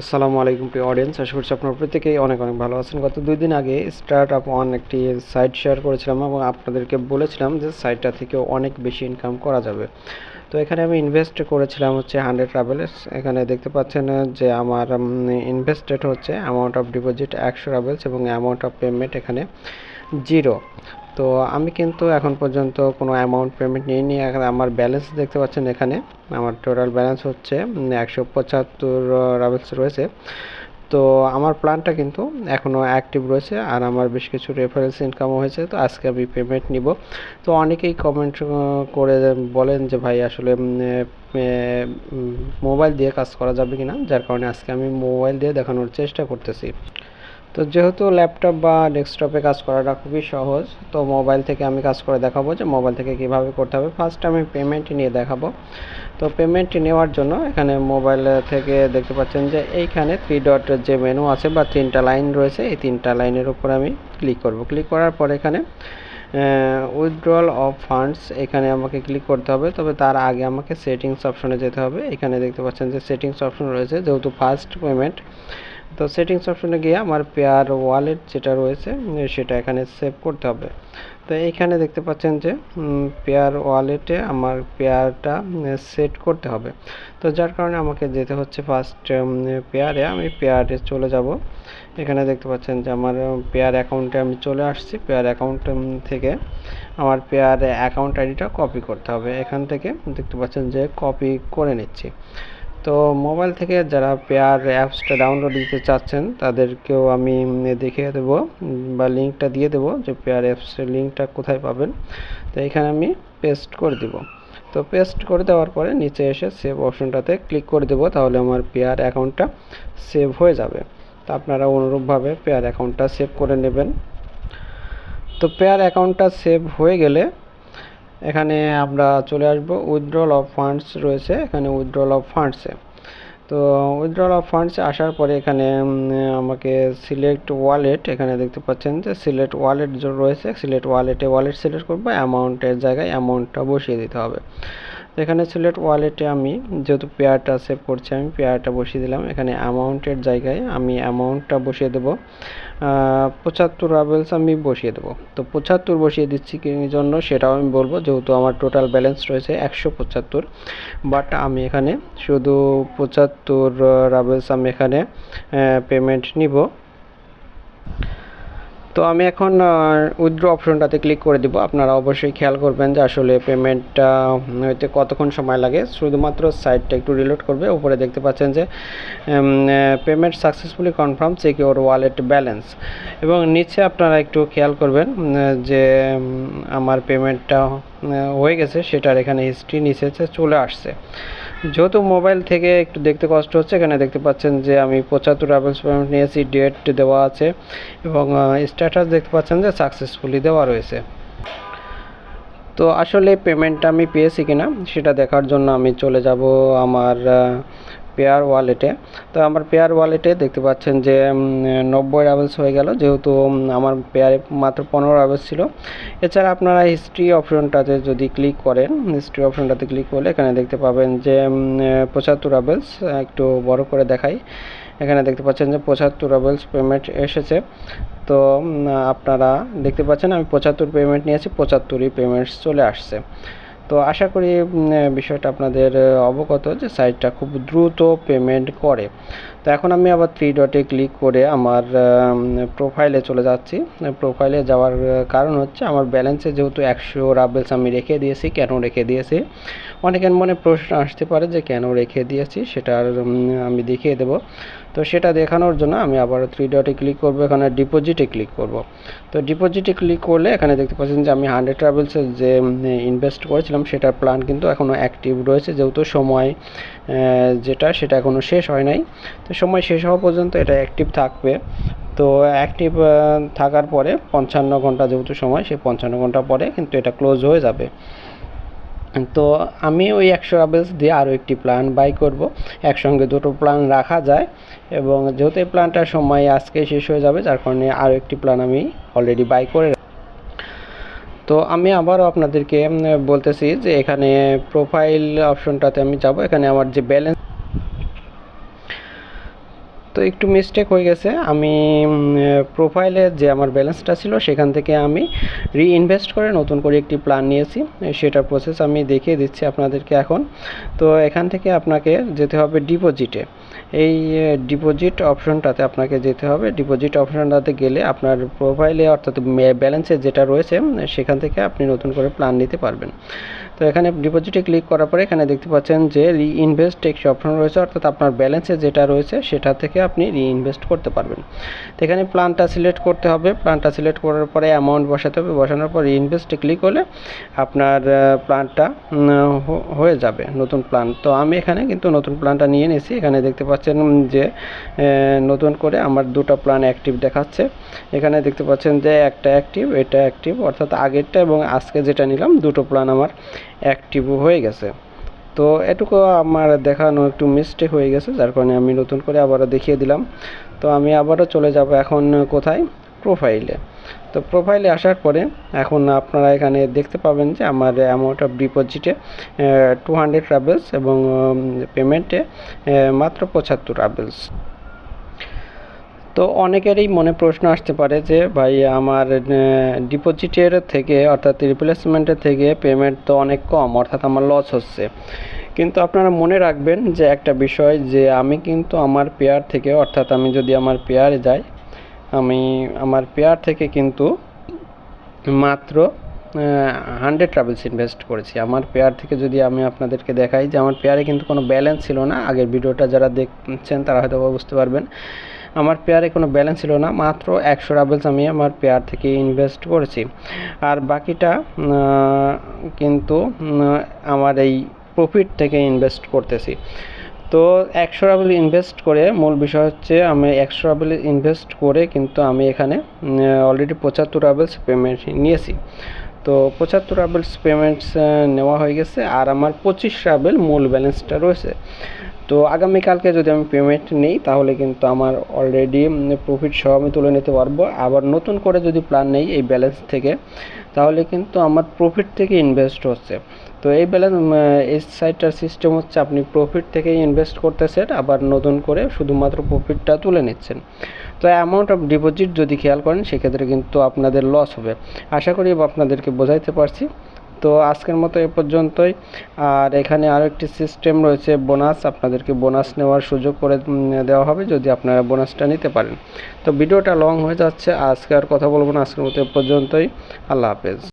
আসসালামু আলাইকুম প্রিয় অডিয়েন্স, আশা করছি আপনারা প্রত্যেকেই অনেক অনেক ভালো আছেন। গত 2 দিন আগে স্টার্ট আপ ওয়ান একটি সাইট শেয়ার করেছিলাম এবং আপনাদেরকে বলেছিলাম যে সাইটটা থেকে অনেক বেশি ইনকাম করা যাবে। তো এখানে আমি ইনভেস্ট করেছিলাম হচ্ছে 100 রাবেলস। এখানে দেখতে পাচ্ছেন যে আমার ইনভেস্টেড হচ্ছে অ্যামাউন্ট অফ ডিপোজিট 100 রাবেলস এবং অ্যামাউন্ট অফ পেমেন্ট এখানে 0। তো আমি কিন্তু এখন পর্যন্ত কোনো অ্যামাউন্ট পেমেন্ট নিইনি। এখন আমার ব্যালেন্স দেখতে পাচ্ছেন, এখানে আমার টোটাল ব্যালেন্স হচ্ছে 175 রাবেলস রয়েছে। তো আমার প্ল্যানটা কিন্তু এখনও অ্যাক্টিভ রয়েছে আর আমার বেশ কিছু রেফারেন্স ইনকামও হয়েছে। তো আজকে আমি পেমেন্ট নিব। তো অনেকেই কমেন্ট করে বলেন যে ভাই আসলে মোবাইল দিয়ে কাজ করা যাবে কিনা, যার কারণে আজকে আমি মোবাইল দিয়ে দেখানোর চেষ্টা করতেছি। তো যেহেতু ল্যাপটপ বা ডেস্কটপে কাজ করাটা খুবই সহজ, তো মোবাইল থেকে আমি কাজ করে দেখাবো যে মোবাইল থেকে কিভাবে করতে হবে। ফার্স্ট আমি পেমেন্ট নিয়ে দেখাবো। তো পেমেন্ট নেওয়ার জন্য এখানে মোবাইল থেকে দেখতে পাচ্ছেন যে এইখানে 3 ডট যে মেনু আছে বা 3টা লাইন রয়েছে, এই 3টা লাইনের উপর আমি ক্লিক করব। ক্লিক করার পর এখানে উইথড্রল অফ ফান্ডস এখানে আমাকে ক্লিক করতে হবে। তবে তার আগে আমাকে সেটিংস অপশনে যেতে হবে। এখানে দেখতে পাচ্ছেন যে সেটিংস অপশন রয়েছে, যেহেতু ফার্স্ট পেমেন্ট। তো সেটিংস অপশনে গিয়ে আমার পেয়ার ওয়ালেট যেটা রয়েছে সেটা এখানে সেভ করতে হবে। তো এইখানে দেখতে পাচ্ছেন যে পেয়ার ওয়ালেটে আমার পেয়ারটা সেট করতে হবে। তো যার কারণে আমাকে যেতে হচ্ছে ফার্স্ট পেয়ারে। আমি পেয়ারে চলে যাব। এখানে দেখতে পাচ্ছেন যে আমার পেয়ার অ্যাকাউন্টে আমি চলে আসছি। পেয়ার অ্যাকাউন্ট থেকে আমার পেয়ার অ্যাকাউন্ট আইডিটা কপি করতে হবে। এখান থেকে দেখতে পাচ্ছেন যে কপি করে নিচ্ছি। তো মোবাইল থেকে যারা পেয়ার অ্যাপসটা ডাউনলোড দিতে চাচ্ছেন তাদেরকেও আমি দেখিয়ে দেবো বা লিঙ্কটা দিয়ে দেবো যে পেয়ার অ্যাপসের লিঙ্কটা কোথায় পাবেন। তো এখানে আমি পেস্ট করে দিব। তো পেস্ট করে দেওয়ার পরে নিচে এসে সেভ অপশনটাতে ক্লিক করে দেবো, তাহলে আমার পেয়ার অ্যাকাউন্টটা সেভ হয়ে যাবে। তো আপনারা অনুরূপভাবে পেয়ার অ্যাকাউন্টটা সেভ করে নেবেন। তো পেয়ার অ্যাকাউন্টটা সেভ হয়ে গেলে এখানে আমরা চলে আসব উইথড্রল অফ ফান্ডস রয়েছে, এখানে উইথড্রল অফ ফান্ডসে। তো উইথড্রল অফ ফান্ডসে আসার পরে এখানে আমাকে সিলেক্ট ওয়ালেট, এখানে দেখতে পাচ্ছেন যে সিলেক্ট ওয়ালেট রয়েছে। সিলেক্ট ওয়ালেটে ওয়ালেট সিলেক্ট করবো, অ্যামাউন্টের জায়গায় অ্যামাউন্টটা বসিয়ে দিতে হবে। এখানে সিলেক্ট ওয়ালেটে আমি যেহেতু পেয়ারটা সেভ করছি, আমি পেয়ারটা বসিয়ে দিলাম। এখানে অ্যামাউন্টের জায়গায় আমি অ্যামাউন্টটা বসিয়ে দেবো 75 রাবেলস আমি বসিয়ে দেবো। তো 75 বসিয়ে দিচ্ছি কি জন্য সেটাও আমি বলবো, যেহেতু আমার টোটাল ব্যালেন্স রয়েছে 175। বাট আমি এখানে শুধু 75 রাবেলস আমি এখানে পেমেন্ট নিব। তো আমি এখন উইথড্র অপশনটাতে ক্লিক করে দিব। আপনারা অবশ্যই খেয়াল করবেন যে আসলে পেমেন্টটা হইতে কতক্ষণ সময় লাগে। শুধুমাত্র সাইটটা একটু রিলোড করবে। উপরে দেখতে পাচ্ছেন যে payment successfully confirm, check your wallet balance. এবং নিচে আপনারা একটু খেয়াল করবেন যে আমার পেমেন্টটা হয়ে গেছে, সেটার এখানে হিস্ট্রি নিচে চলে আসছে। যেহেতু মোবাইল থেকে একটু দেখতে কষ্ট হচ্ছে, এখানে দেখতে পাচ্ছেন যে আমি 75 রাবেলস পেমেন্ট নিয়েছি, ডেট দেওয়া আছে এবং স্ট্যাটাস দেখতে পাচ্ছেন যে সাকসেসফুলি দেওয়া রয়েছে। তো আসলে পেমেন্টটা আমি পেয়েছি কিনা সেটা দেখার জন্য আমি চলে যাব আমার পেয়ার ওয়ালেটে। তো আমার পেয়ার ওয়ালেটে দেখতে পাচ্ছেন যে 90 রাবেলস হয়ে গেল, যেহেতু আমার পেয়ারে মাত্র 15 রাবেলস ছিল। এছাড়া আপনারা হিস্ট্রি অপশনটাতে যদি ক্লিক করেন, হিস্ট্রি অপশনটাতে ক্লিক করলে এখানে দেখতে পাবেন যে 75 রাবেলস, একটু বড় করে দেখাই। এখানে দেখতে পাচ্ছেন যে 75 রাবেলস পেমেন্ট এসেছে। তো আপনারা দেখতে পাচ্ছেন আমি 75 পেমেন্ট নিয়েছি, 75ই পেমেন্টস চলে আসছে। তো আশা করি বিষয়টা আপনাদের অবগত যে সাইটটা খুব দ্রুত পেমেন্ট করে। তো এখন আমি আবার 3 ডটে ক্লিক করে আমার প্রোফাইলে চলে যাচ্ছি। প্রোফাইলে যাওয়ার কারণ হচ্ছে আমার ব্যালেন্সে যেহেতু 100 রাবেলস আমি রেখে দিয়েছি। কেন রেখে দিয়েছি অনেকের মনে প্রশ্ন আসতে পারে যে কেন রেখে দিয়েছি, সেটা আমি দেখিয়ে দেব। তো সেটা দেখানোর জন্য আমি আবার 3 ডটে ক্লিক করব, এখানে ডিপোজিটে ক্লিক করব। তো ডিপোজিটে ক্লিক করলে এখানে দেখতে পাচ্ছেন যে আমি 100 রাবেলসের যে ইনভেস্ট করেছিলাম সেটার প্ল্যান কিন্তু এখনও অ্যাক্টিভ রয়েছে, যেহেতু সময় সেটা এখনও শেষ হয় নাই। তো সময় শেষ হওয়া পর্যন্ত এটা অ্যাক্টিভ থাকবে। তো অ্যাক্টিভ থাকার পরে 55 ঘন্টা যেহেতু সময়, সেই 55 ঘন্টা পরে কিন্তু এটা ক্লোজ হয়ে যাবে। তো আমি ওই 100 রাবেলস দিয়ে আরও একটি প্ল্যান বাই করব। একসঙ্গে দুটো প্ল্যান রাখা যায় এবং যেহেতু এই প্ল্যানটার সময় আজকে শেষ হয়ে যাবে, যার কারণে আরও একটি প্ল্যান আমি অলরেডি বাই করে। তো আমি আবারও আপনাদেরকে বলতেছি যে এখানে প্রোফাইল অপশনটাতে আমি যাব। এখানে আমার যে ব্যালেন্স তো একটু মিস্টেক হয়ে গেছে, আমি প্রোফাইলে যে আমার ব্যালেন্সটা ছিল সেখান থেকে আমি রিইনভেস্ট করে নতুন করে একটি প্ল্যান নিয়েছি, সেটার প্রসেস আমি দেখিয়ে দিচ্ছি আপনাদেরকে এখন। তো এখান থেকে আপনাকে যেতে হবে ডিপোজিটে, এই ডিপোজিট অপশনটাতে আপনাকে যেতে হবে। ডিপোজিট অপশনটাতে গেলে আপনার প্রোফাইলে অর্থাৎ ব্যালেন্সে যেটা রয়েছে সেখান থেকে আপনি নতুন করে প্ল্যান নিতে পারবেন। তো এখানে ডিপোজিটে ক্লিক করার পরে এখানে দেখতে পাচ্ছেন যে রিইনভেস্ট একটি অপশন রয়েছে, অর্থাৎ আপনার ব্যালেন্সে যেটা রয়েছে সেটা থেকে আপনি রিইনভেস্ট করতে পারবেন। তো এখানে প্ল্যানটা সিলেক্ট করতে হবে, প্ল্যানটা সিলেক্ট করার পরে অ্যামাউন্ট বসাতে হবে, বসানোর পর রিইনভেস্টে ক্লিক করলে আপনার প্ল্যানটা হয়ে যাবে নতুন প্ল্যান। তো আমি এখানে কিন্তু নতুন প্ল্যানটা নিয়ে নিয়েছি। এখানে দেখতে পাচ্ছেন যে নতুন করে আমার দুটো প্ল্যান অ্যাক্টিভ দেখাচ্ছে। এখানে দেখতে পাচ্ছেন যে একটা অ্যাক্টিভ, এটা অ্যাক্টিভ, অর্থাৎ আগেরটা এবং আজকে যেটা নিলাম দুটো প্ল্যান আমার অ্যাক্টিভ হয়ে গেছে। তো এটুকু আমার দেখানো একটু মিস্টেক হয়ে গেছে, যার কারণে আমি নতুন করে আবারও দেখিয়ে দিলাম। তো আমি আবারও চলে যাব এখন কোথায়, প্রোফাইলে। তো প্রোফাইলে আসার পরে এখন আপনারা এখানে দেখতে পাবেন যে আমার অ্যামাউন্ট অফ ডিপোজিটে 200 রাবেলস এবং পেমেন্টে মাত্র 75 রাবেলস। তো অনেকেরই মনে প্রশ্ন আসতে পারে যে ভাই আমার ডিপোজিটের থেকে অর্থাৎ রিপ্লেসমেন্টের থেকে পেমেন্ট তো অনেক কম, অর্থাৎ আমার লস হচ্ছে। কিন্তু আপনারা মনে রাখবেন যে একটা বিষয়, যে আমি কিন্তু আমার পেয়ার থেকে, অর্থাৎ আমি যদি আমার পেয়ারে যাই, আমি আমার পেয়ার থেকে কিন্তু মাত্র 100 ট্রাভেলস ইনভেস্ট করেছি। আমার পেয়ার থেকে যদি আমি আপনাদেরকে দেখাই যে আমার পেয়ারে কিন্তু কোনো ব্যালেন্স ছিল না। আগের ভিডিওটা যারা দেখছেন তারা হয়তো বুঝতে পারবেন, আমার পেয়ারে কোনো ব্যালেন্স ছিল না, মাত্র 100 রাবেলস আমি আমার পেয়ার থেকে ইনভেস্ট করেছি। আর বাকিটা কিন্তু আমার এই প্রফিট থেকে ইনভেস্ট করতেছি। তো 100 রাবেল ইনভেস্ট করে, মূল বিষয় হচ্ছে আমি 100 রাবেল ইনভেস্ট করে কিন্তু আমি এখানে অলরেডি 75 রাবেলস পেমেন্ট নিয়েছি। তো 75 রাবেলস পেমেন্টস নেওয়া হয়ে গেছে, আর আমার 25 রাবেল মূল ব্যালেন্সটা রয়েছে। তো আগামীকালকে যদি আমি পেমেন্ট নিই তাহলে কিন্তু আমার অলরেডি প্রফিট সহ আমি তুলে নিতে পারবো। আবার নতুন করে যদি প্ল্যান নেই এই ব্যালেন্স থেকে, তাহলে কিন্তু আমার প্রফিট থেকে ইনভেস্ট হচ্ছে। তো এই ব্যালেন্স এই সাইটটার সিস্টেম হচ্ছে আপনি প্রফিট থেকে ইনভেস্ট করতেছেন, আবার নতুন করে শুধুমাত্র প্রফিটটা তুলে নিচ্ছেন। তো অ্যামাউন্ট অফ ডিপোজিট যদি খেয়াল করেন সেক্ষেত্রে কিন্তু আপনাদের লস হবে। আশা করি আপনাদেরকে বোঝাইতে পারছি। তো আজকের মতো এ পর্যন্তই। আর এখানে আরও একটি সিস্টেম রয়েছে বোনাস, আপনাদেরকে বোনাস নেওয়ার সুযোগ করে দেওয়া হবে যদি আপনারা বোনাসটা নিতে পারেন। তো ভিডিওটা লং হয়ে যাচ্ছে, আজকে আর কথা বলবো না, আজকের মতো এ পর্যন্তই। আল্লাহ হাফেজ।